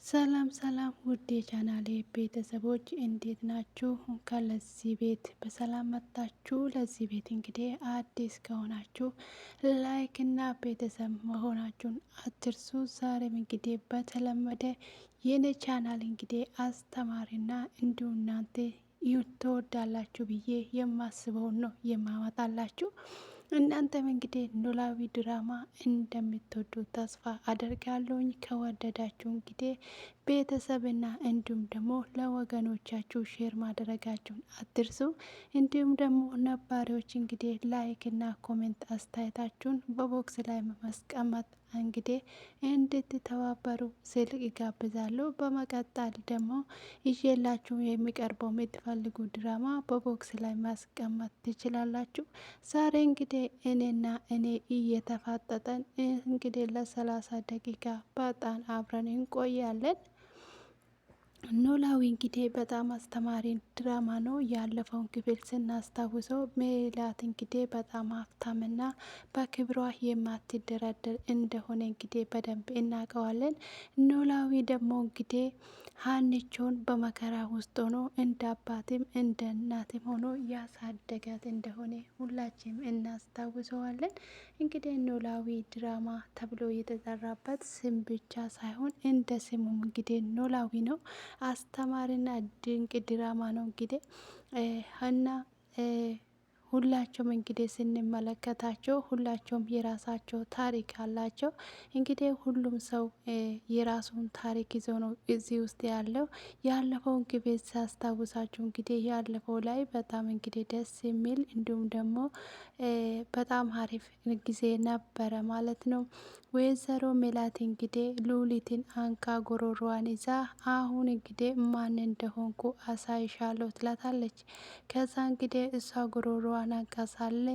ሰላም ሰላም ውድ የቻናሌ ቤተሰቦች እንዴት ናችሁ? እንኳን ለዚህ ቤት በሰላም መጣችሁ። ለዚህ ቤት እንግዲህ አዲስ ከሆናችሁ ላይክ እና ቤተሰብ መሆናችሁን አትርሱ። ዛሬም እንግዲህ በተለመደ የኔ ቻናል እንግዲህ አስተማሪና እንዲሁም እናንተ ትወዳላችሁ ብዬ የማስበውን ነው የማመጣላችሁ። እናንተም እንግዲህ ኖላዊ ድራማ እንደምትወዱት ተስፋ አደርጋለሁኝ። ከወደዳችሁ እንግዲህ ቤተሰብና እንዲሁም ደግሞ ለወገኖቻችሁ ሼር ማድረጋችሁን አትርሱ። እንዲሁም ደግሞ ነባሪዎች እንግዲህ ላይክ እና ኮሜንት አስተያየታችሁን በቦክስ ላይ ማስቀመጥ እንግዲህ እንድትተባበሩ ስል ይጋብዛለሁ። በመቀጠል ደግሞ ይዤላችሁ የሚቀርበው የምትፈልጉ ድራማ በቦክስ ላይ ማስቀመጥ ትችላላችሁ። ዛሬ እንግዲህ እኔ እየተፋጠጠን እንግዲህ ለ30 ደቂቃ በጣም አብረን እንቆያለን። ኖላዊ እንግዲህ በጣም አስተማሪ ድራማ ነው። ያለፈውን ክፍል ስናስታውሰው ሜላት እንግዲህ በጣም ሀብታምና በክብሯ የማትደራደር እንደሆነ እንግዲህ በደንብ እናውቀዋለን። ኖላዊ ደግሞ እንግዲህ ሀኒቾን በመከራ ውስጥ ሆኖ እንደ አባትም እንደ እናትም ሆኖ ያሳደጋት እንደሆነ ሁላችንም እናስታውሰዋለን። እንግዲህ ኖላዊ ድራማ ተብሎ የተጠራበት ስም ብቻ ሳይሆን እንደ ስሙም እንግዲህ ኖላዊ ነው። አስተማሪና ድንቅ ድራማ ነው። እንግዲህ እና ሁላቸውም እንግዲህ ስንመለከታቸው ሁላቸውም የራሳቸው ታሪክ አላቸው። እንግዲህ ሁሉም ሰው የራሱን ታሪክ ይዞ ነው እዚህ ውስጥ ያለው። ያለፈውን ክፍል ሳስታውሳችሁ እንግዲህ ያለፈው ላይ በጣም እንግዲህ ደስ የሚል እንዲሁም ደግሞ በጣም አሪፍ ጊዜ ነበረ ማለት ነው። ወይዘሮ ሜላት እንግዲህ ሉሊትን አንቃ ጉሮሮዋን ይዛ አሁን እንግዲህ ማን እንደሆንኩ አሳይሻለሁ ትላታለች። ከዛ እንግዲህ እሷ ጉሮሮዋን አንቃ ሳለ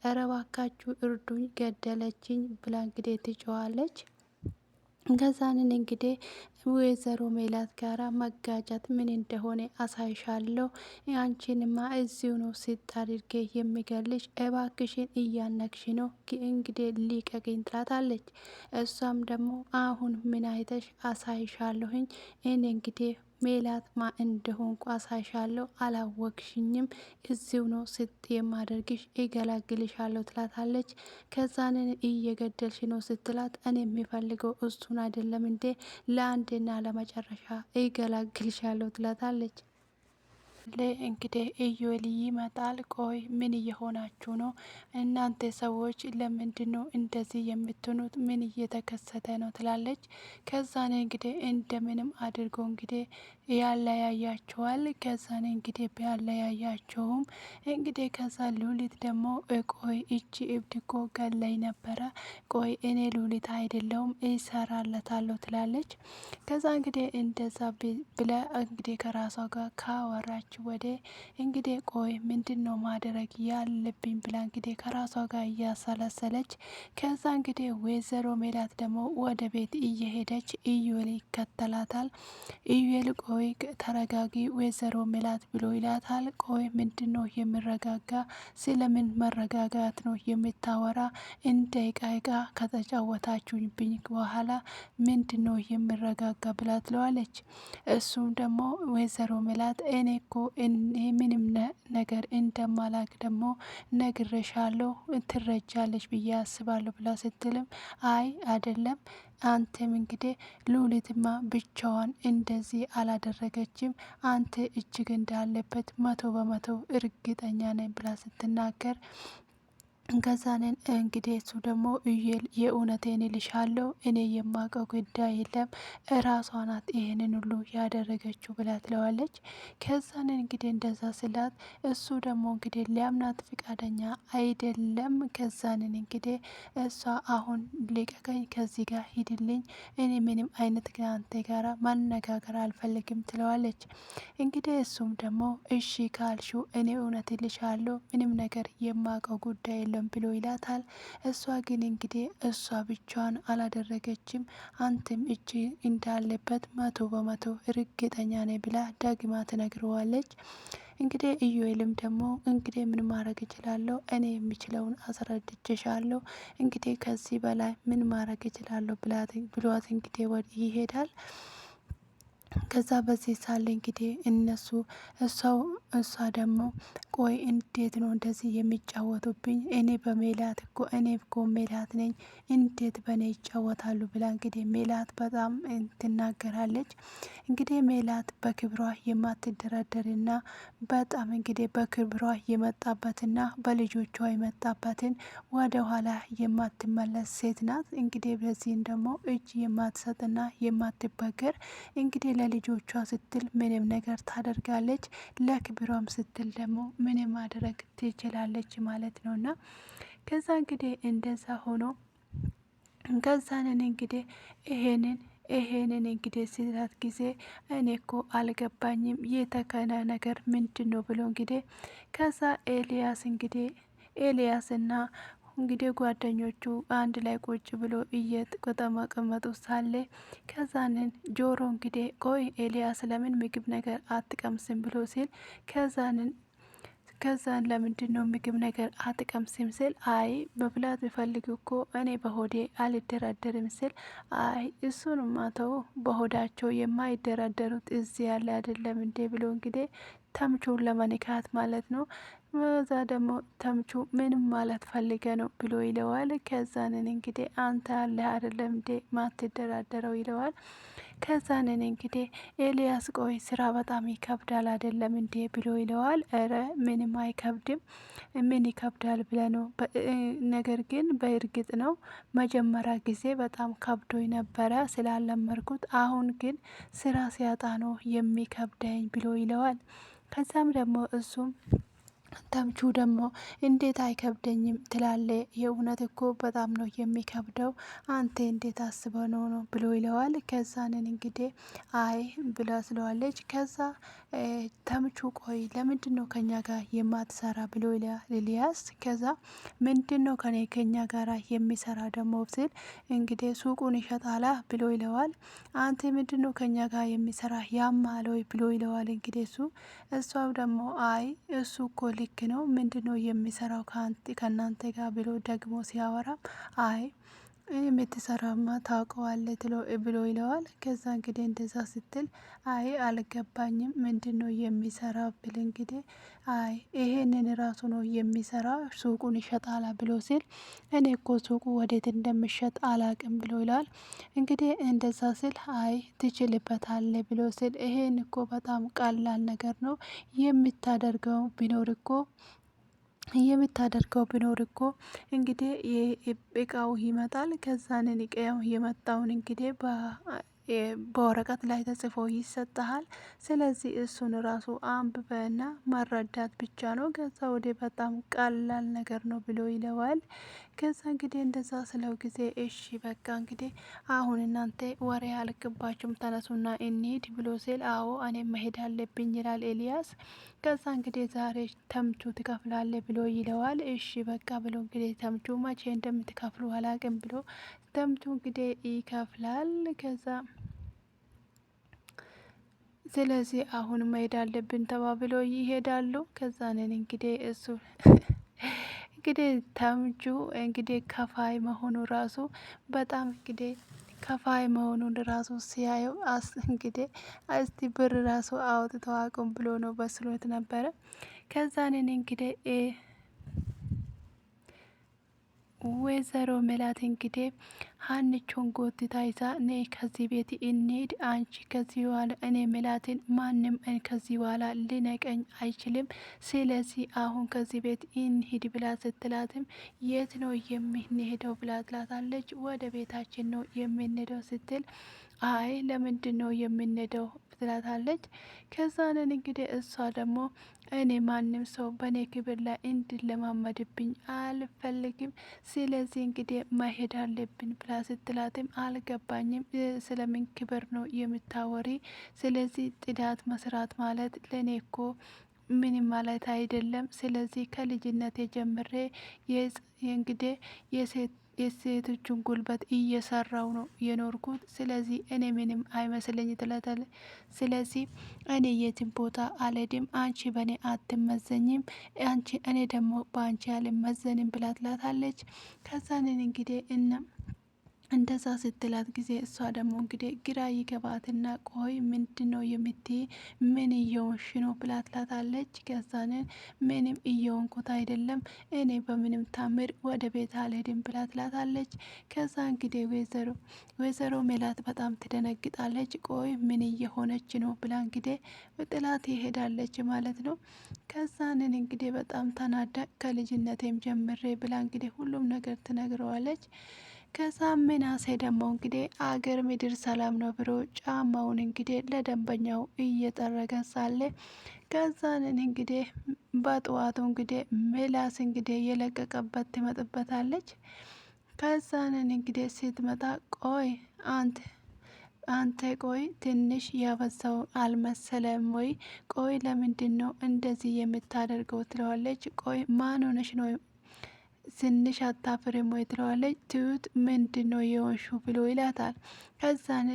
እረ እባካችሁ እርዱኝ ገደለችኝ ብላ እንግዲህ ትጮዋለች። ከዛንን እንግዲህ ወይዘሮ ሜላት ጋራ መጋጨት ምን እንደሆነ አሳይሻለሁ፣ አንቺንማ እዚሁ ነው ስታድርጌ የሚገልሽ፣ እባክሽን እያነክሽ ነው እንግዲህ ሊቀቅኝ ትላታለች። እሷም ደግሞ አሁን ምን አይተሽ አሳይሻለሁኝ፣ እኔ እንግዲህ ሜላት ማ እንደሆንኩ አሳይሻለሁ፣ አላወቅሽኝም፣ እዚሁ ነው ስት የማደርግሽ፣ እገላግልሻለሁ ትላታለች። ከዛንን እየገደልሽ ነው ስትላት እኔ የሚፈልገው እሱን አይደለም እንዴ፣ ለአንድና ለመጨረሻ እገላግልሻለሁ ትላታለች። እንግዲህ ኢዮኤል ይመጣል። ቆይ ምን እየሆናችሁ ነው እናንተ ሰዎች? ለምንድን ነው እንደዚህ የምትሆኑት? ምን እየተከሰተ ነው ትላለች። ከዛኔ እንግዲህ እንደምንም አድርጎ እንግዲህ ያለያያቸዋል። ከዛኔ እንግዲህ ቢያለያያቸውም እንግዲህ ከዛ ሉሊት ደግሞ ቆይ እቺ እብድ እኮ ገላይ ነበረ፣ ቆይ እኔ ሉሊት አይደለውም ይሰራለታለሁ ትላለች። ከዛ እንግዲህ እንደዛ ብለ እንግዲህ ከራሷ ጋር ካወራች ወደ እንግዲህ ቆይ ምንድን ነው ማድረግ ያለብኝ ብላ እንግዲህ ከራሷ ጋር እያሰላሰለች ከዛ እንግዲህ ወይዘሮ ሜላት ደግሞ ወደ ቤት እየሄደች ኢዮኤል ይከተላታል። ኢዮኤል ቆይ ተረጋጊ ወይዘሮ ሜላት ብሎ ይላታል። ቆይ ምንድን ነው የምረጋጋ? ስለምን መረጋጋት ነው የምታወራ? እንደ እቃ ከተጫወታችሁብኝ በኋላ ምንድን ነው የምረጋጋ ብላ ትለዋለች። እሱም ደግሞ ወይዘሮ ሜላት እኔ እኮ ምንም ነገር እንደማላቅ ደግሞ ነግሬሻለሁ ትረጃለች ብዬ አስባለሁ ብላ ስትልም አይ አይደለም አንተም እንግዲህ ሉሊትማ ብቻዋን እንደዚህ አላደረገችም፣ አንተ እጅግ እንዳለበት 100% እርግጠኛ ነኝ ብላ ስትናገር ከዛንን እንግዲህ እሱ ደግሞ ኢዮኤል የእውነቴን እልሻለሁ እኔ የማውቀው ጉዳይ የለም፣ እራሷ ናት ይሄንን ሁሉ ያደረገችው ብላ ትለዋለች። ከዛንን እንግዲህ እንደዛ ስላት እሱ ደግሞ እንግዲህ ሊያምናት ፍቃደኛ አይደለም። ከዛንን እንግዲህ እሷ አሁን ልቀቀኝ፣ ከዚህ ጋር ሂድልኝ፣ እኔ ምንም አይነት ከአንተ ጋራ ማነጋገር አልፈልግም ትለዋለች። እንግዲህ እሱም ደግሞ እሺ ካልሽው እኔ እውነት እልሻለሁ ምንም ነገር የማውቀው ጉዳይ የለም ብሎ ይላታል። እሷ ግን እንግዲህ እሷ ብቻዋን አላደረገችም፣ አንተም እጅ እንዳለበት 100% እርግጠኛ ነኝ ብላ ደግማ ትነግረዋለች። እንግዲህ ኢዮኤልም ደግሞ እንግዲህ ምን ማድረግ እችላለሁ? እኔ የሚችለውን አስረድቼሻለሁ። እንግዲህ ከዚህ በላይ ምን ማድረግ እችላለሁ ብሏት እንግዲህ ይሄዳል። ከዛ በዚህ ሳለ እንግዲህ እሷ ደግሞ ቆይ እንዴት ነው እንደዚህ የሚጫወቱብኝ? እኔ እኮ ሜላት ነኝ፣ እንዴት በእኔ ይጫወታሉ? ብላ እንግዲህ ሜላት በጣም ትናገራለች። እንግዲህ ሜላት በክብሯ የማትደራደርና በጣም እንግዲህ በክብሯ የመጣበትና በልጆቿ የመጣበትን ወደ ኋላ የማትመለስ ሴት ናት። እንግዲህ በዚህም ደግሞ እጅ የማትሰጥና የማትበገር እንግዲህ ለልጆቿ ስትል ምንም ነገር ታደርጋለች። ለክብሯም ስትል ደግሞ ምንም ማድረግ ትችላለች ማለት ነውና ከዛ እንግዲህ እንደዛ ሆኖ ከዛንን እንግዲህ ይሄንን እንግዲህ ስላት ጊዜ እኔ እኮ አልገባኝም የተከነ ነገር ምንድን ነው ብሎ እንግዲህ ከዛ ኤልያስና እንግዲህ ጓደኞቹ አንድ ላይ ቁጭ ብሎ እየተቀመጡ ሳለ ከዛንን ጆሮ እንግዲህ ቆይ ኤልያስ ለምን ምግብ ነገር አትቀምስም ብሎ ሲል ከዛን ለምንድን ነው ምግብ ነገር አትቀምስም ስል አይ መብላት ብፈልግ እኮ እኔ በሆዴ አልደራደርም ስል አይ እሱንማ ተው በሆዳቸው የማይደራደሩት እዚህ ያለ አይደለም እንዴ ብሎ እንግዲህ ተምቹን ለመንካት ማለት ነው። በዛ ደግሞ ተምቹ ምንም ማለት ፈልገ ነው ብሎ ይለዋል። ከዛንን እንግዲህ አንተ ያለ አይደለም እንዴ ማትደራደረው ይለዋል። ከዛንን እንግዲህ ኤልያስ ቆይ ስራ በጣም ይከብዳል አይደለም እንዴ ብሎ ይለዋል። እረ ምንም አይከብድም፣ ምን ይከብዳል ብለ ነው። ነገር ግን በእርግጥ ነው መጀመሪያ ጊዜ በጣም ከብዶኝ ነበረ ስላለመርኩት፣ አሁን ግን ስራ ሲያጣ ነው የሚከብደኝ ብሎ ይለዋል። ከዛም ደግሞ እሱም ተምቹ ደግሞ እንዴት አይከብደኝም ትላለ? የእውነት እኮ በጣም ነው የሚከብደው፣ አንተ እንዴት አስበ ነው ብሎ ይለዋል። ከዛንን እንግዲህ አይ ብላ ስለዋለች። ከዛ ተምቹ ቆይ ለምንድን ነው ከኛ ጋር የማትሰራ ብሎ ኤልያስ ከዛ ምንድን ነው ከኛ ጋር የሚሰራ ደግሞ ስል እንግዲህ ሱቁን ይሸጣላ ብሎ ይለዋል። አንተ ምንድን ነው ከኛ ጋር የሚሰራ ያማል ወይ ብሎ ይለዋል። እንግዲህ እሷም ደግሞ አይ እሱ እኮ ልክ ነው፣ ምንድን ነው የሚሰራው ከእናንተ ጋር ብሎ ደግሞ ሲያወራም አይ የምትሰራማ ታውቀዋለህ ብሎ ይለዋል። ከዛ እንግዲህ እንደዛ ስትል አይ አልገባኝም፣ ምንድን ነው የሚሰራ ብል እንግዲህ አይ ይሄንን ራሱ ነው የሚሰራ ሱቁን ይሸጣላ ብሎ ሲል እኔ እኮ ሱቁ ወዴት እንደምሸጥ አላቅም ብሎ ይለዋል። እንግዲህ እንደዛ ስል አይ ትችልበታለ ብሎ ሲል ይሄን እኮ በጣም ቀላል ነገር ነው የምታደርገው ቢኖር እኮ እንግዲህ እቃው ይመጣል። ከዛንን እቃው የመጣውን እንግዲህ በወረቀት ላይ ተጽፎ ይሰጠሃል። ስለዚህ እሱን ራሱ አንብበና ማረዳት ብቻ ነው። ከዛ ወደ በጣም ቀላል ነገር ነው ብሎ ይለዋል። ከዛ እንግዲህ እንደዛ ስለው ጊዜ እሺ በቃ እንግዲህ አሁን እናንተ ወሬ አልክባችሁም ተነሱና እንሂድ ብሎ ሲል አዎ እኔም መሄድ አለብኝ ይላል ኤልያስ። ከዛ እንግዲህ ዛሬ ተምቹ ትከፍላለ ብሎ ይለዋል። እሺ በቃ ብሎ እንግዲህ ተምቹ መቼ እንደምትከፍሉ አላቅም ብሎ ተምቹ እንግዲህ ይከፍላል። ከዛ ስለዚህ አሁን መሄድ አለብን ተባብሎ ይሄዳሉ። ከዛንን እንግዲህ እሱ እንግዲህ ተምቹ እንግዲህ ከፋይ መሆኑ ራሱ በጣም እንግዲህ ከፋይ መሆኑን ራሱ ሲያየው እንግዲህ እስቲ ብር ራሱ አውጥተው አቁም ብሎ ነው በስሎት ነበረ። ከዛንን እንግዲህ ወይዘሮ ሜላት እንግዲህ ሀንቾን ጎትታ ይዛ ነይ ከዚህ ቤት እንሂድ፣ አንቺ ከዚህ በኋላ እኔ ሜላትን ማንም ከዚህ በኋላ ሊነቀኝ አይችልም፣ ስለዚህ አሁን ከዚህ ቤት እንሂድ ብላ ስትላትም የት ነው የምንሄደው ብላ ትላታለች። ወደ ቤታችን ነው የምንሄደው ስትል አይ ለምንድን ነው የምንሄደው ትላታለች። ከዛንን እንግዲህ እሷ ደግሞ እኔ ማንም ሰው በእኔ ክብር ላይ እንዲለማመድብኝ አልፈልግም፣ ስለዚህ እንግዲህ መሄድ አለብን ብላ ስትላትም አልገባኝም፣ ስለምን ክብር ነው የምታወሪ? ስለዚህ ጽዳት መስራት ማለት ለእኔ እኮ ምንም ማለት አይደለም። ስለዚህ ከልጅነት ጀምሬ እንግዲህ የሴቶችን ጉልበት እየሰራው ነው የኖርኩት። ስለዚህ እኔ ምንም አይመስለኝ ትላታለች። ስለዚህ እኔ የትም ቦታ አልሄድም፣ አንቺ በእኔ አትመዘኝም፣ እኔ ደግሞ በአንቺ አልመዘንም ብላ ትላታለች። ከዛንን እንግዲህ እንደዛ ስትላት ጊዜ እሷ ደግሞ እንግዲህ ግራ ይገባትና ቆይ ምንድን ነው የምትይ? ምን እየሆንሽ ነው ብላ ትላታለች። ከዛንን ምንም እየሆንኩት አይደለም እኔ በምንም ታምር ወደ ቤት አልሄድም ብላ ትላታለች። ከዛ እንግዲህ ወይዘሮ ሜላት በጣም ትደነግጣለች። ቆይ ምን እየሆነች ነው ብላ እንግዲህ ጥላት ይሄዳለች ማለት ነው። ከዛንን እንግዲህ በጣም ተናዳ ከልጅነቴም ጀምሬ ብላ እንግዲህ ሁሉም ነገር ትነግረዋለች። ከዛ ምናሴ ደግሞ እንግዲህ አገር ምድር ሰላም ነው ብሎ ጫማውን እንግዲህ ለደንበኛው እየጠረገ ሳለ ከዛንን እንግዲህ በጠዋቱ እንግዲህ ምላስ እንግዲህ የለቀቀበት ትመጥበታለች። ከዛንን እንግዲህ ስትመጣ ቆይ አንተ ቆይ ትንሽ ያበዛው አልመሰለም ወይ? ቆይ ለምንድን ነው እንደዚህ የምታደርገው? ትለዋለች። ቆይ ማን ሆነሽ ነው ትንሽ አታፍርም ወይ? ትለዋለች። ትሁት ምንድን ነው የሆንሹ ብሎ ይላታል። ከዛን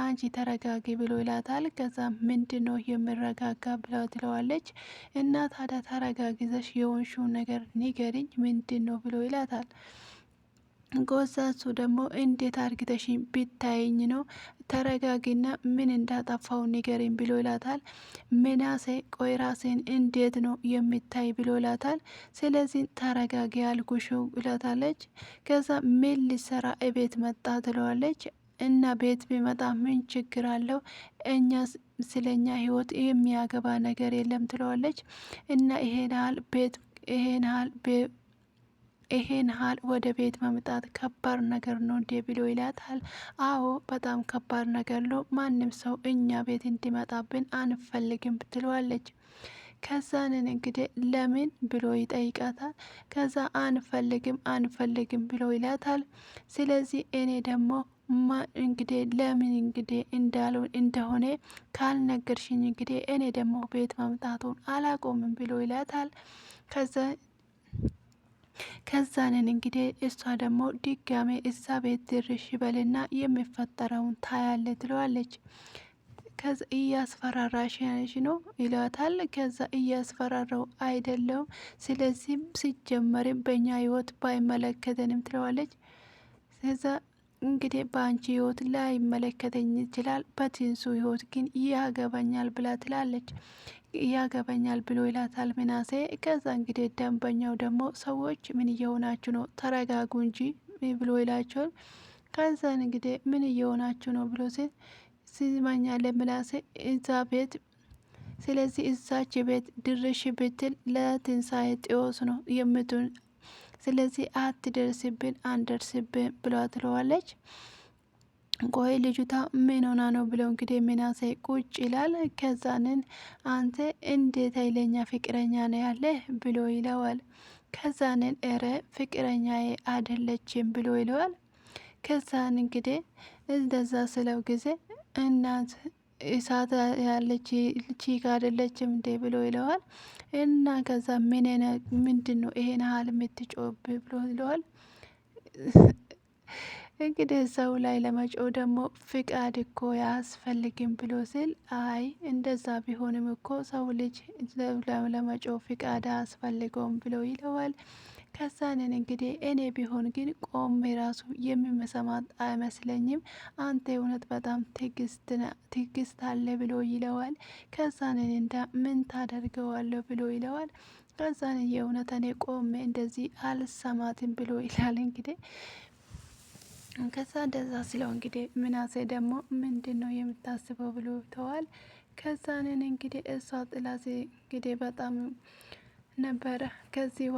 አንቺ ተረጋጊ ብሎ ይላታል። ከዛ ምንድን ነው የምረጋጋ ብለው ትለዋለች። እና ታዲያ ተረጋግዘሽ የሆንሹን ነገር ንገሪኝ ምንድን ነው ብሎ ይላታል። ጎዛሱ ደግሞ እንዴት አርግተሽ ቢታየኝ ነው? ተረጋጊና ምን እንዳጠፋው ንገሪኝ ብሎ ይላታል። ምናሴ ቆይ ራሴን እንዴት ነው የሚታይ ብሎ ይላታል። ስለዚህ ተረጋጊ ያልኩሽ ይላታለች። ከዛ ምን ሊሰራ እቤት መጣ ትለዋለች። እና ቤት ቢመጣ ምን ችግር አለው? እኛ ስለኛ ህይወት የሚያገባ ነገር የለም ትለዋለች። እና ይሄን ሀል ወደ ቤት መምጣት ከባድ ነገር ነው እንዴ ብሎ ይላታል። አዎ በጣም ከባድ ነገር ነው። ማንም ሰው እኛ ቤት እንዲመጣብን አንፈልግም ትለዋለች። ከዛንን እንግዲህ ለምን ብሎ ይጠይቃታል። ከዛ አንፈልግም ብሎ ይላታል። ስለዚህ እኔ ደግሞ እንግዲህ ለምን እንግዲህ እንደሆነ ካልነገርሽኝ እንግዲህ እኔ ደግሞ ቤት መምጣቱን አላቆምም ብሎ ይላታል። ከዛንን እንግዲህ እሷ ደግሞ ድጋሜ እዛ ቤት ድርሽ በልና የሚፈጠረውን ታያለ ትለዋለች። ከዛ እያስፈራራሽ ነው ይላታል። ከዛ እያስፈራራው አይደለም፣ ስለዚህም ሲጀመርም በእኛ ህይወት ባይመለከተንም ትለዋለች። ከዛ እንግዲህ በአንቺ ህይወት ላይ ይመለከተኝ ይችላል፣ በትንሱ ህይወት ግን ያገባኛል ብላ ትላለች። ያገባኛል ብሎ ይላታል ምናሴ። ከዛ እንግዲህ ደንበኛው ደግሞ ሰዎች ምን እየሆናችሁ ነው? ተረጋጉ እንጂ ብሎ ይላቸዋል። ከዛን እንግዲህ ምን እየሆናችሁ ነው ብሎ ሲማኛ ለምናሴ እዛ ቤት ስለዚህ እዛች ቤት ድርሽ ብትል ለትንሳኤ ጢዮስ ነው የምትሆን፣ ስለዚህ አትደርስብን አንደርስብን ብሏ ትለዋለች። ቆይ ልጅቷ ምን ሆና ነው ብለው እንግዲህ ምናሴ ቁጭ ይላል። ከዛንን አንተ እንዴት ኃይለኛ ፍቅረኛ ነው ያለ ብሎ ይለዋል። ከዛንን እረ ፍቅረኛዬ አይደለችም ብሎ ይለዋል። ከዛን እንግዲህ እንደዛ ስለው ጊዜ እናት እሳት ያለች ቺክ አይደለችም እንዴ ብሎ ይለዋል። እና ከዛ ምንድን ነው ይሄን ሀል የምትጮብ ብሎ ይለዋል። እንግዲህ ሰው ላይ ለመጮህ ደግሞ ፍቃድ እኮ ያስፈልግም ብሎ ሲል አይ እንደዛ ቢሆንም እኮ ሰው ልጅ ለመጮህ ፍቃድ አያስፈልገውም ብሎ ይለዋል። ከዛንን እንግዲህ እኔ ቢሆን ግን ቆሜ ራሱ የሚመሰማት አይመስለኝም፣ አንተ እውነት በጣም ትግስት አለ ብሎ ይለዋል። ከዛንን እንዳ ምን ታደርገዋለሁ ብሎ ይለዋል። ከዛን የእውነት እኔ ቆሜ እንደዚህ አልሰማትም ብሎ ይላል እንግዲህ። ከዛ እንደዛ ስለው እንግዲህ ምናሴ ደግሞ ምንድን ነው የምታስበው ብሎ ተዋል። ከዛንን እንግዲህ እሷ ጥላሴ እንግዲህ በጣም ነበረ ከዚህ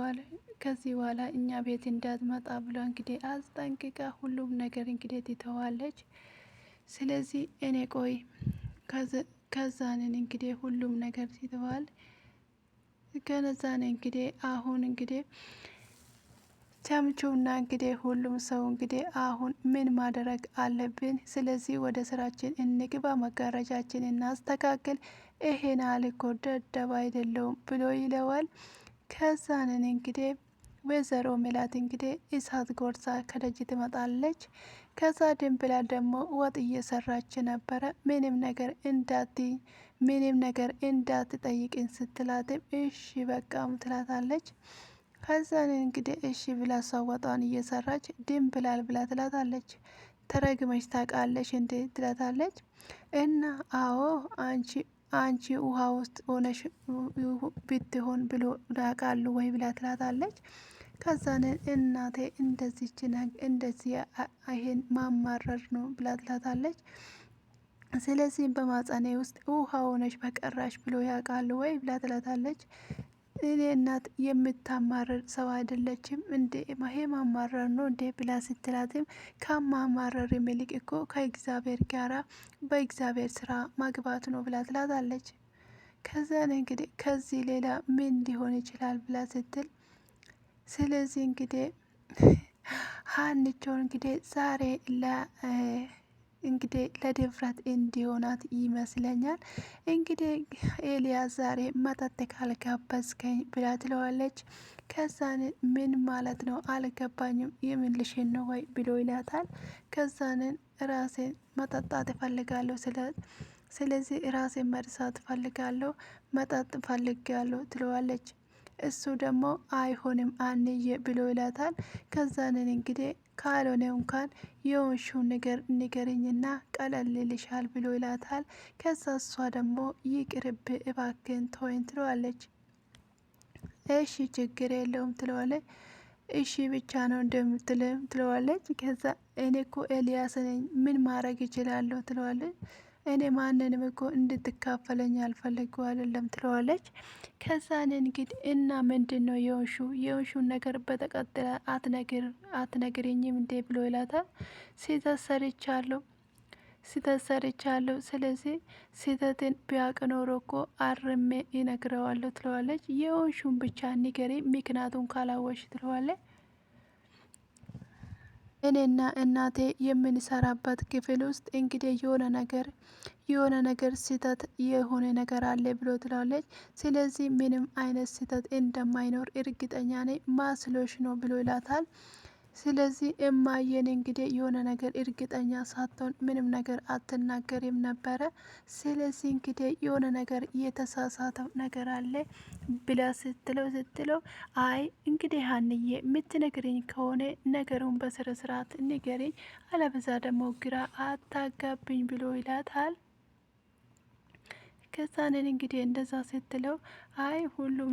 በኋላ እኛ ቤት እንዳትመጣ ብሎ እንግዲህ አስጠንቅቃ ሁሉም ነገር እንግዲህ ትተዋለች። ስለዚህ እኔ ቆይ ከዛንን እንግዲህ ሁሉም ነገር ሲተዋል ከነዛን እንግዲህ አሁን እንግዲህ ተምቹና እንግዲህ ሁሉም ሰው እንግዲህ አሁን ምን ማድረግ አለብን? ስለዚህ ወደ ስራችን እንግባ፣ መጋረጃችን እናስተካክል፣ ይሄን አልኮ ደደብ አይደለውም ብሎ ይለዋል። ከዛንን እንግዲህ ወይዘሮ ሜላት እንግዲህ እሳት ጎርሳ ከደጅ ትመጣለች። ከዛ ድንብላ ደግሞ ወጥ እየሰራች ነበረ። ምንም ነገር እንዳትጠይቅን ስትላትም እሺ በቃም ትላታለች። ከዛን እንግዲህ እሺ ብላ እሷ ወጧን እየሰራች ድም ብላል ብላ ትላታለች። ተረግመሽ ታውቃለሽ እንዴ ትላታለች። እና አዎ አንቺ ውሃ ውስጥ ሆነሽ ብትሆን ብሎ ያውቃሉ ወይ ብላ ትላታለች። ከዛን እናቴ እንደዚህ ይሄን ማማረር ነው ብላ ትላታለች። ስለዚህም በማጸኔ ውስጥ ውሃ ሆነሽ በቀራሽ ብሎ ያውቃሉ ወይ ብላ ትላታለች። እኔ እናት የምታማርር ሰው አይደለችም እንዴ ይሄ ማማረር ነው እንዴ ብላ ስትላትም ከማማረር የሚልቅ እኮ ከእግዚአብሔር ጋራ በእግዚአብሔር ስራ ማግባት ነው ብላ ትላታለች። ከዛን እንግዲህ ከዚህ ሌላ ምን ሊሆን ይችላል ብላ ስትል ስለዚህ እንግዲህ ሀንቾ እንግዲህ ዛሬ እንግዲህ ለድፍረት እንዲሆናት ይመስለኛል። እንግዲህ ኤልያስ ዛሬ መጠጥ ካልጋበዝከኝ ብላ ትለዋለች። ከዛን ምን ማለት ነው አልገባኝም፣ የምልሽን ነው ወይ ብሎ ይላታል። ከዛንን ራሴን መጠጣት እፈልጋለሁ ስለዚህ ራሴን መርሳት እፈልጋለሁ፣ መጠጥ እፈልጋለሁ ትለዋለች። እሱ ደግሞ አይሆንም አንዬ ብሎ ይላታል። ከዛንን እንግዲህ ካልሆነ እንኳን የሆንሽውን ነገር ንገርኝና ቀለል ይልሻል ብሎ ይላታል። ከዛ እሷ ደግሞ ይቅርብ እባክን ተወኝ ትለዋለች። እሺ ችግር የለውም ትለዋለች። እሺ ብቻ ነው እንደምትልም ትለዋለች። ከዛ እኔ እኮ ኤልያስ ነኝ ምን ማድረግ እችላለሁ ትለዋለች። እኔ ማንንም እኮ እንድትካፈለኝ አልፈልገው አይደለም ትለዋለች። ከዛን እንግዲህ እና ምንድን ነው የሆንሹን ነገር በተቀጥለ አትነግሪኝም እንዴ ብሎ ይላታል። ስህተት ሰርቻለሁ ስለዚህ ስህተትን ቢያውቅ ኖሮ እኮ አርሜ ይነግረዋለሁ ትለዋለች። የሆንሹን ብቻ ንገሪ ምክንያቱም ካላወሽ ትለዋለች። እኔና እናቴ የምንሰራበት ክፍል ውስጥ እንግዲህ የሆነ ነገር ስህተት የሆነ ነገር አለ ብሎ ትላለች። ስለዚህ ምንም አይነት ስህተት እንደማይኖር እርግጠኛ ነኝ ማስሎሽ ነው ብሎ ይላታል። ስለዚህ እማየን እንግዲህ የሆነ ነገር እርግጠኛ ሳትሆን ምንም ነገር አትናገሪም ነበረ። ስለዚህ እንግዲህ የሆነ ነገር የተሳሳተው ነገር አለ ብላ ስትለው አይ እንግዲህ ሀንዬ የምትነግረኝ ከሆነ ነገሩን በስነ ስርዓት ንገረኝ፣ አለበዛ ደግሞ ግራ አታጋብኝ ብሎ ይላታል። ከዛንን እንግዲህ እንደዛ ስትለው አይ ሁሉም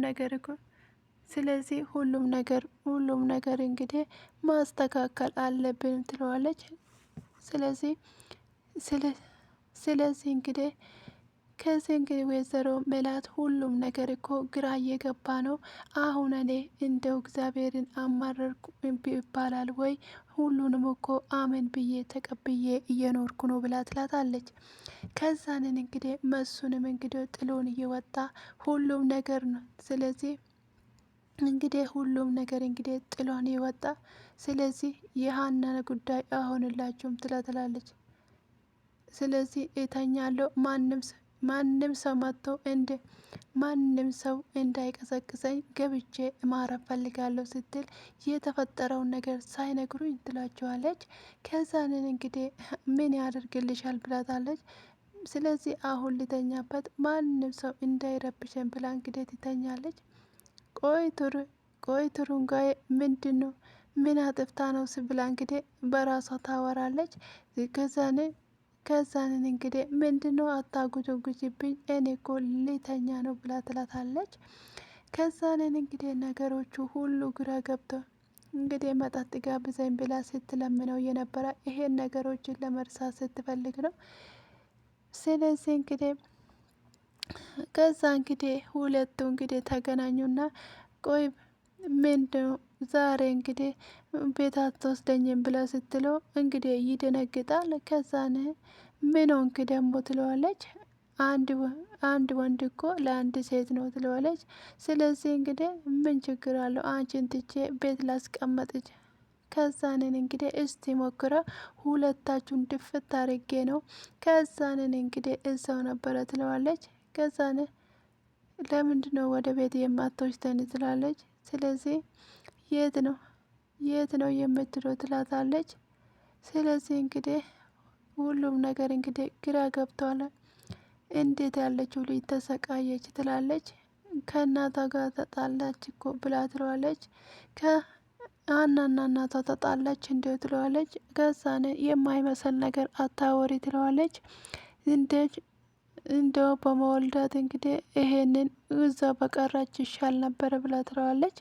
ነገር እኮ ስለዚህ ሁሉም ነገር እንግዲህ ማስተካከል አለብን ትለዋለች። ስለዚህ እንግዲህ ከዚህ እንግዲህ ወይዘሮ ሜላት ሁሉም ነገር እኮ ግራ እየገባ ነው። አሁን እኔ እንደው እግዚአብሔርን አማረርኩ ይባላል ወይ? ሁሉንም እኮ አመን ብዬ ተቀብዬ እየኖርኩ ነው ብላ ትላታለች። ከዛንን እንግዲህ መሱንም እንግዲህ ጥሎን እየወጣ ሁሉም ነገር ነው። ስለዚህ እንግዲህ ሁሉም ነገር እንግዲህ ጥሎን ይወጣ። ስለዚህ የሀናን ጉዳይ አሁንላችሁም ትላለች። ስለዚህ እተኛለሁ ማንም ሰው መጥቶ ማንም ሰው እንዳይቀሰቅሰኝ ገብቼ ማረፍ ፈልጋለሁ ስትል የተፈጠረውን ነገር ሳይነግሩኝ ትላቸዋለች። ከዛንን እንግዲህ ምን ያደርግልሻል ብላታለች። ስለዚህ አሁን ልተኛበት ማንም ሰው እንዳይረብሸን ብላ እንግዲህ ትተኛለች። ቆይ ቱሩንጋዬ ምንድን ነው ምን አጥፍታ ነው ስብላ እንግዲህ በራሷ ታወራለች። ከዛንን እንግዲህ ምንድነው አታጉጀጉጅብኝ እኔ እኮ ልተኛ ነው ብላ ትላታለች። ከዛንን እንግዲህ ነገሮቹ ሁሉ ግራ ገብተው እንግዲህ መጠጥ ጋብዘኝ ብላ ስትለምነው የነበረ ይሄን ነገሮችን ለመርሳት ስትፈልግ ነው። ስለዚህ እንግዲህ ከዛ እንግዲህ ሁለቱ እንግዲህ ተገናኙና ቆይ ምንድነው ዛሬ እንግዲህ ቤት አትወስደኝም ብላ ስትለው እንግዲህ ይደነግጣል። ከዛን ምን ሆንክ ደግሞ ትለዋለች። አንድ ወንድ እኮ ለአንድ ሴት ነው ትለዋለች። ስለዚህ እንግዲህ ምን ችግር አለው አንቺን ትቼ ቤት ላስቀመጥች። ከዛንን እንግዲህ እስቲ ሞክረ ሁለታችሁን ድፍት አርጌ ነው ከዛንን እንግዲህ እዛው ነበረ ትለዋለች። ከዛን ለምንድነው ወደ ቤት የማትወስደን ትላለች። ስለዚህ የት ነው የምትለው ትላታለች። ስለዚህ እንግዲህ ሁሉም ነገር እንግዲህ ግራ ገብቷል። እንዴት ያለችው ልጅ ተሰቃየች ትላለች። ከእናቷ ጋር ተጣላች እኮ ብላ ትለዋለች። ከሀናና እናቷ ተጣላች እንዴት ትለዋለች። ከዛን የማይመስል ነገር አታወሪ ትለዋለች። እንደው በመወልዳት እንግዲህ ይሄንን እዛ በቀራች ይሻል ነበረ ብላ ትለዋለች።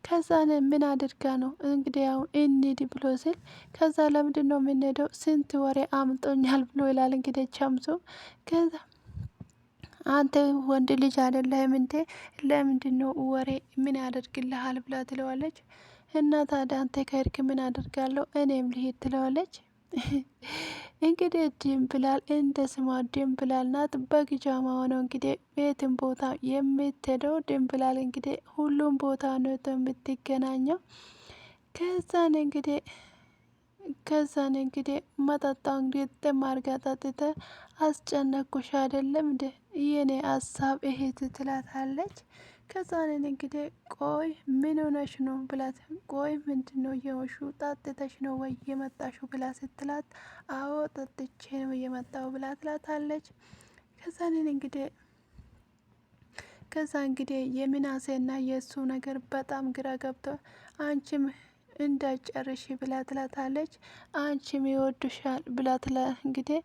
ከዛን ምን አድርጋ ነው እንግዲህ አሁን እንሂድ ብሎ ሲል ከዛ ለምንድን ነው የምንሄደው? ስንት ወሬ አምጦኛል ብሎ ይላል እንግዲህ ቻምሱ። ከዛ አንተ ወንድ ልጅ አይደለህም እንዴ? ለምንድን ነው ወሬ ምን ያደርግልሃል? ብላ ትለዋለች። እና ታዲያ አንተ ከሄድክ ምን አደርጋለሁ? እኔም ልሄድ ትለዋለች። እንግዲህ ድንብላል እንደ ስሟ ድንብላል ናት። በግጃማ ሆነው እንግዲህ ቤትን ቦታ የምትሄደው ድንብላል እንግዲህ ሁሉም ቦታ ነው የምትገናኘው። ከዛን እንግዲህ መጠጣውን ግጥም አርጋ ጠጥተ አስጨነኩሽ አይደለም እንደ የኔ ሀሳብ እህት ትላታለች። ከዛንን እንግዲህ ቆይ ምን ሆነሽ ነው ብላት፣ ቆይ ምንድን ነው የሆንሹ? ጠጥተሽ ነው ወይ የመጣሹ? ብላ ስትላት፣ አዎ ጠጥቼ ነው የመጣው ብላ ትላታለች። ከዛ እንግዲህ የምናሴና የእሱ ነገር በጣም ግራ ገብቶ አንቺም እንዳጨርሽ ብላ ትላታለች። አንቺም ይወዱሻል ብላ እንግዲህ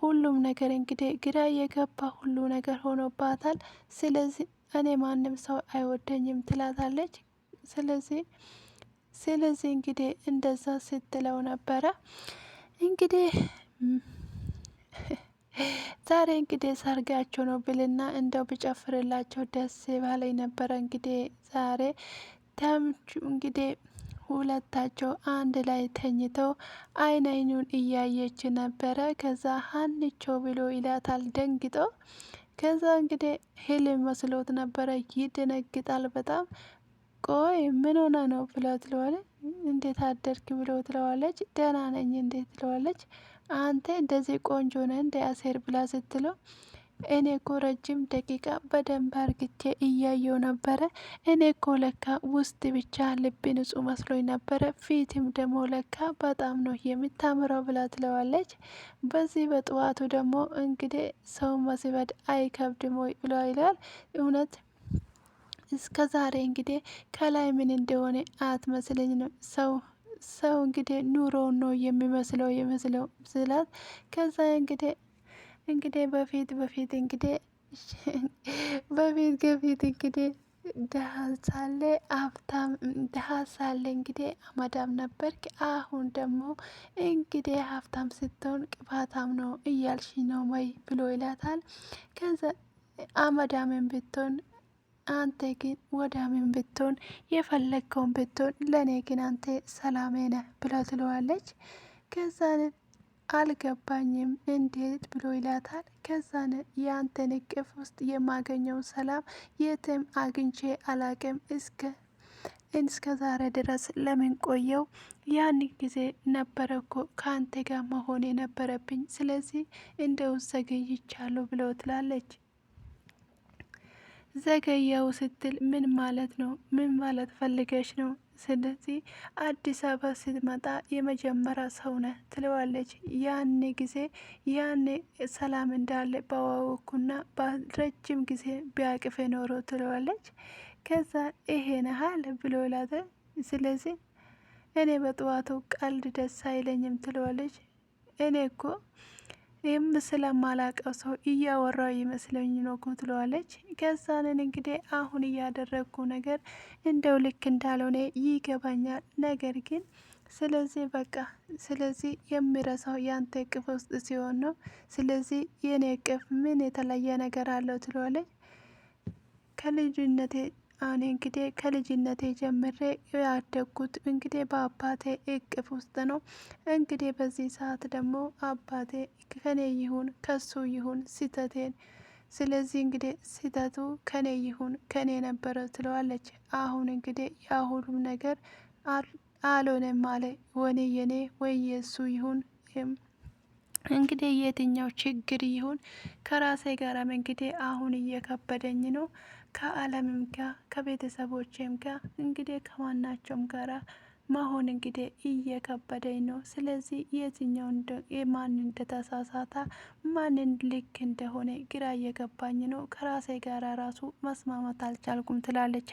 ሁሉም ነገር እንግዲህ ግራ የገባ ሁሉ ነገር ሆኖባታል። ስለዚህ እኔ ማንም ሰው አይወደኝም ትላታለች። ስለዚህ እንግዲህ እንደዛ ስትለው ነበረ። እንግዲህ ዛሬ እንግዲህ ሰርጋቸው ነው ብልና እንደው ብጨፍርላቸው ደስ ባለኝ ነበረ። እንግዲህ ዛሬ ተምቹ እንግዲህ ሁለታቸው አንድ ላይ ተኝተው አይን አይኑን እያየች ነበረ። ከዛ ሀንቾ ብሎ ይላታል ደንግጦ። ከዛ እንግዲህ ህልም መስሎት ነበረ፣ ይደነግጣል በጣም። ቆይ ምን ሆነ ነው ብላ ትለዋለች። እንዴት አደርክ ብሎ ትለዋለች። ደህና ነኝ እንዴት ትለዋለች። አንተ እንደዚህ ቆንጆ ነህ እንደ አሴር ብላ ስትለው፣ እኔ እኮ ረጅም ደቂቃ በደንብ አርግቼ እያየው ነበረ። እኔ እኮ ለካ ውስጥ ብቻ ልብ ንጹህ መስሎኝ ነበረ፣ ፊትም ደግሞ ለካ በጣም ነው የምታምረው ብላ ትለዋለች። በዚህ በጠዋቱ ደግሞ እንግዲህ ሰው መስበድ አይከብድም ወይ ብሎ ይላል። እውነት እስከ ዛሬ እንግዲህ ከላይ ምን እንደሆነ አትመስለኝ ነው ሰው እንግዲህ ኑሮውን ነው የሚመስለው ስላት። ከዛ እንግዲህ በፊት እንግዲህ በፊት እንግዲህ ደሃ ሳለ እንግዲህ አመዳም ነበርክ። አሁን ደግሞ እንግዲህ ሀብታም ስትሆን ቅባታም ነው እያልሽ ነው ወይ ብሎ ይላታል። ከዛ አመዳምን ብትሆን አንተ ግን ወዳምን ብትሆን የፈለግከውን ብትሆን ለእኔ ግን አንተ ሰላሜ ነህ ብላ ትለዋለች። ከዛን አልገባኝም እንዴት ብሎ ይላታል። ከዛን የአንተን እቅፍ ውስጥ የማገኘው ሰላም የትም አግኝቼ አላቅም። እስከ ዛሬ ድረስ ለምን ቆየው? ያን ጊዜ ነበረ እኮ ከአንተ ጋር መሆን የነበረብኝ። ስለዚህ እንደው ዘገይቻለሁ ብሎ ትላለች። ዘገየው ስትል ምን ማለት ነው? ምን ማለት ፈልገሽ ነው? ስለዚህ አዲስ አበባ ስትመጣ የመጀመሪያ ሰው ነህ ትለዋለች። ያኔ ሰላም እንዳለ በዋወኩና በረጅም ጊዜ ቢያቅፍ ኖሮ ትለዋለች። ከዛ ይሄ ነሃል ብሎ ላተ። ስለዚህ እኔ በጠዋቱ ቀልድ ደስ አይለኝም ትለዋለች። እኔ እኮ ይህም ስለማላቀው ሰው እያወራው ይመስለኝ ነው እኮ ትለዋለች። ከዛንን እንግዲህ አሁን እያደረግኩ ነገር እንደው ልክ እንዳልሆነ ይገባኛል። ነገር ግን ስለዚህ የሚረሳው ያንተ እቅፍ ውስጥ ሲሆን ነው። ስለዚህ የኔ እቅፍ ምን የተለየ ነገር አለው ትለዋለች። ከልጅነቴ ጀምሬ ያደግኩት እንግዲህ በአባቴ እቅፍ ውስጥ ነው። እንግዲህ በዚህ ሰዓት ደግሞ አባቴ ከኔ ይሁን ከሱ ይሁን ስህተቴን፣ ስለዚህ እንግዲህ ስህተቱ ከኔ ይሁን ከኔ ነበረ ትለዋለች። አሁን እንግዲህ ያ ሁሉም ነገር አልሆነም አለ። ወኔ የኔ ወይ የሱ ይሁን እንግዲህ የትኛው ችግር ይሁን ከራሴ ጋርም እንግዲህ አሁን እየከበደኝ ነው። ከአለምም ጋር ከቤተሰቦቼም ጋር እንግዲህ ከማናቸውም ጋራ መሆን እንግዲህ እየከበደኝ ነው። ስለዚህ የትኛው ማን እንደተሳሳተ ማንን ልክ እንደሆነ ግራ እየገባኝ ነው። ከራሴ ጋር ራሱ መስማማት አልቻልኩም ትላለች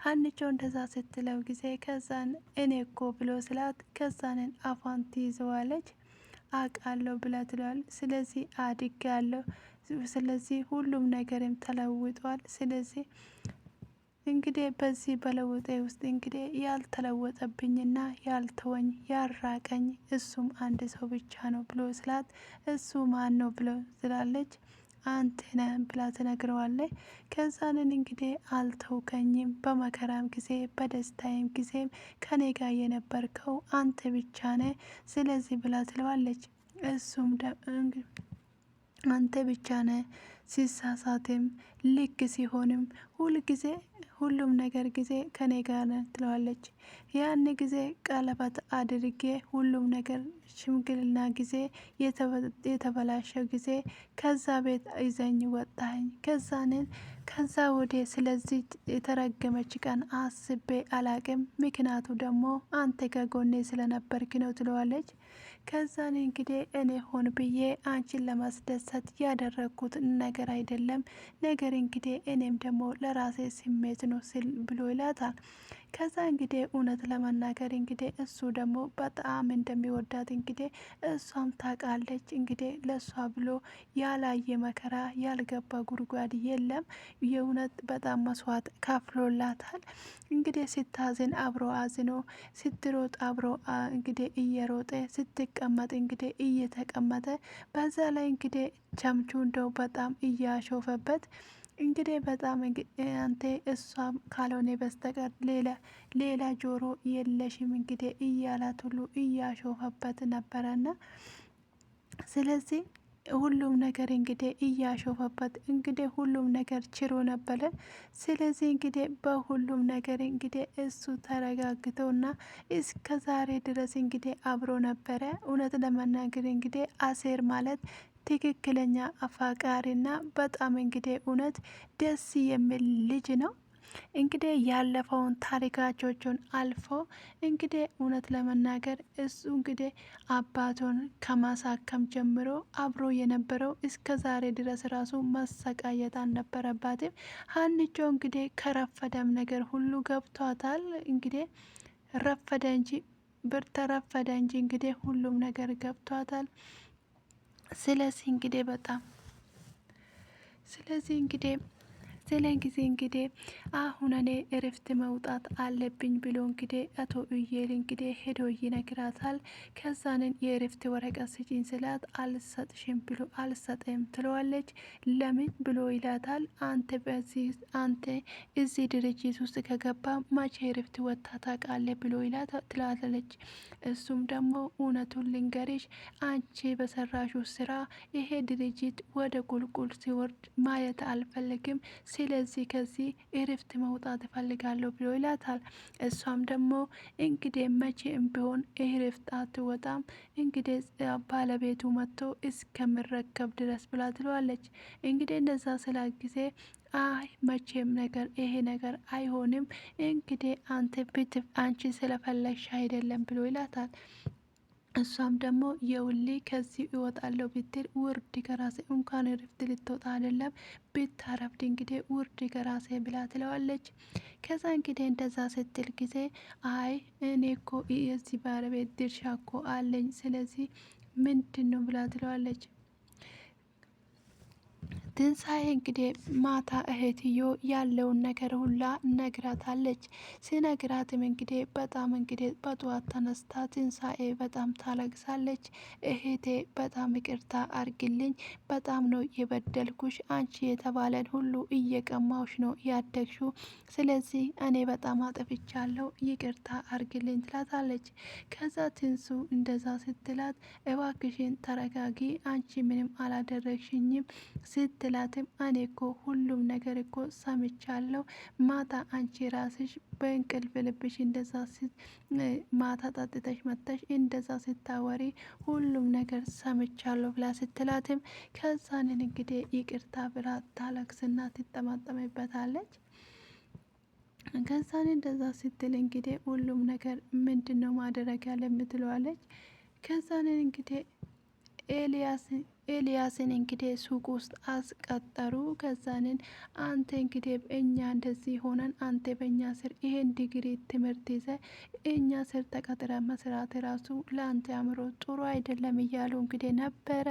ሀኒቾ እንደዛ ስትለው ጊዜ ከዛን እኔ እኮ ብሎ ስላት ከዛንን አፏን ትይዘዋለች። አውቃለሁ ብላ ትለዋል። ስለዚህ አድጌያለሁ፣ ስለዚህ ሁሉም ነገርም ተለውጧል። ስለዚህ እንግዲህ በዚህ በለውጤ ውስጥ እንግዲህ ያልተለወጠብኝና ያልተወኝ ያራቀኝ እሱም አንድ ሰው ብቻ ነው ብሎ ስላት እሱ ማን ነው ብሎ ስላለች አንተ ነህ ብላ ትነግረዋለች። ከዛንን እንግዲህ አልተውከኝም፣ በመከራም ጊዜ በደስታዬም ጊዜም ከኔ ጋር የነበርከው አንተ ብቻ ነህ፣ ስለዚህ ብላ ትለዋለች። እሱም አንተ ብቻ ነህ ሲሳሳትም ልክ ሲሆንም ሁልጊዜ ሁሉም ነገር ጊዜ ከኔ ጋር ነህ ትለዋለች። ያን ጊዜ ቀለበት አድርጌ ሁሉም ነገር ሽምግልና ጊዜ የተበላሸው ጊዜ ከዛ ቤት ይዘኝ ወጣኝ። ከዛ ወደ ስለዚህ የተረገመች ቀን አስቤ አላቅም። ምክንያቱ ደግሞ አንተ ከጎኔ ስለነበርክ ነው ትለዋለች። ከዛን እንግዲህ እኔ ሆን ብዬ አንቺን ለማስደሰት ያደረግኩት ነገር አይደለም፣ ነገር እንግዲህ እኔም ደግሞ ለራሴ ስሜት ነው ስል ብሎ ይላታል። ከዛ እንግዲህ እውነት ለመናገር እንግዲህ እሱ ደግሞ በጣም እንደሚወዳት እንግዲህ እሷም ታውቃለች። እንግዲህ ለእሷ ብሎ ያላየ መከራ ያልገባ ጉድጓድ የለም። የእውነት በጣም መስዋዕት ከፍሎላታል። እንግዲህ ስታዝን አብሮ አዝኖ፣ ስትሮጥ አብሮ እንግዲህ እየሮጠ፣ ስትቀመጥ እንግዲህ እየተቀመጠ፣ በዛ ላይ እንግዲህ ቸምቹ እንደው በጣም እያሾፈበት እንግዲህ በጣም አንተ እሷም ካልሆነ በስተቀር ሌላ ጆሮ የለሽም እንግዲህ እያላት ሁሉ እያሾፈበት ነበረና ስለዚህ ሁሉም ነገር እንግዲህ እያሾፈበት እንግዲህ ሁሉም ነገር ችሎ ነበረ። ስለዚህ እንግዲህ በሁሉም ነገር እንግዲህ እሱ ተረጋግተውና እስከ ዛሬ ድረስ እንግዲህ አብሮ ነበረ። እውነት ለመናገር እንግዲህ አሴር ማለት ትክክለኛ አፋቃሪና በጣም እንግዲህ እውነት ደስ የሚል ልጅ ነው። እንግዲህ ያለፈውን ታሪካቾቹን አልፎ እንግዲህ እውነት ለመናገር እሱ እንግዲህ አባቱን ከማሳከም ጀምሮ አብሮ የነበረው እስከ ዛሬ ድረስ ራሱ መሰቃየት አልነበረባትም። ሀኒቾ እንግዲህ ከረፈደም ነገር ሁሉ ገብቷታል። እንግዲህ ረፈደ እንጂ ተረፈደ እንጂ እንግዲህ ሁሉም ነገር ገብቷታል። ስለዚህ እንግዲህ ስለ ጊዜ እንግዲህ አሁን እኔ እረፍት መውጣት አለብኝ ብሎ እንግዲህ አቶ እየል እንግዲህ ሄዶ ይነግራታል። ከዛንን የእረፍት ወረቀት ስጪኝ ስላት አልሰጥሽም ብሎ አልሰጥም ትለዋለች። ለምን ብሎ ይላታል። አንተ እዚህ ድርጅት ውስጥ ከገባ መቼ እረፍት ወጥታ ታውቃለህ ብሎ ትላለች። እሱም ደግሞ እውነቱን ልንገርሽ፣ አንቺ በሰራሹ ስራ ይሄ ድርጅት ወደ ቁልቁል ሲወርድ ማየት አልፈልግም፣ ስለዚህ ከዚህ እረፍት መውጣት እፈልጋለሁ ብሎ ይላታል። እሷም ደግሞ እንግዲህ መቼም ቢሆን እረፍት አትወጣም እንግዲህ ባለቤቱ መጥቶ እስከምረከብ ድረስ ብላ ትለዋለች። እንግዲህ እንደዛ ስላ ጊዜ አይ መቼም ነገር ይሄ ነገር አይሆንም፣ እንግዲህ አንቺ ስለፈለግሽ አይደለም ብሎ ይላታል። እሷም ደግሞ የውሌ ከዚህ እወጣለሁ ብትል ውርድ ከራሴ እንኳን እረፍት ልትወጣ አይደለም ብታረፍድ እንግዲህ ውርድ ከራሴ ብላ ትለዋለች። ከዛ እንግዲህ እንደዛ ስትል ጊዜ አይ እኔ እኮ የዚህ ባለቤት ድርሻ እኮ አለኝ፣ ስለዚህ ምንድን ነው ብላ ትለዋለች። ትንሣኤ እንግዲህ ማታ እህትዮ ያለውን ነገር ሁላ ነግራታለች። ሲነግራትም እንግዲህ በጣም እንግዲህ በጠዋት ተነስታ ትንሣኤ በጣም ታለቅሳለች። እህቴ በጣም ይቅርታ አርግልኝ፣ በጣም ነው የበደልኩሽ፣ አንቺ የተባለን ሁሉ እየቀማውሽ ነው ያደግሽው፣ ስለዚህ እኔ በጣም አጥፍቻለሁ፣ ይቅርታ አርግልኝ ትላታለች። ከዛ ትንሱ እንደዛ ስትላት እባክሽን ተረጋጊ፣ አንቺ ምንም አላደረግሽኝም ስትላትም እኔ እኮ ሁሉም ነገር እኮ ሰምቻለሁ፣ ማታ አንቺ ራስሽ በእንቅልፍ ልብሽ እንደዛ ማታ ጠጥተሽ መጥተሽ እንደዛ ስታወሪ ሁሉም ነገር ሰምቻለሁ ብላ ስትላትም ከዛንን እንግዲህ ይቅርታ ብላ ታለቅስና ትጠማጠምበታለች። ከዛን እንደዛ ስትል እንግዲህ ሁሉም ነገር ምንድን ነው ማድረግ ያለ የምትለዋለች። ከዛን እንግዲህ ኤልያስን እንግዲህ ሱቅ ውስጥ አስቀጠሩ። ከዛንን አንተ እንግዲህ እኛ እንደዚህ ሆነን አንተ በእኛ ስር ይሄን ዲግሪ ትምህርት ይዘ እኛ ስር ተቀጥረ መስራት ራሱ ለአንተ አእምሮ ጥሩ አይደለም እያሉ እንግዲህ ነበረ።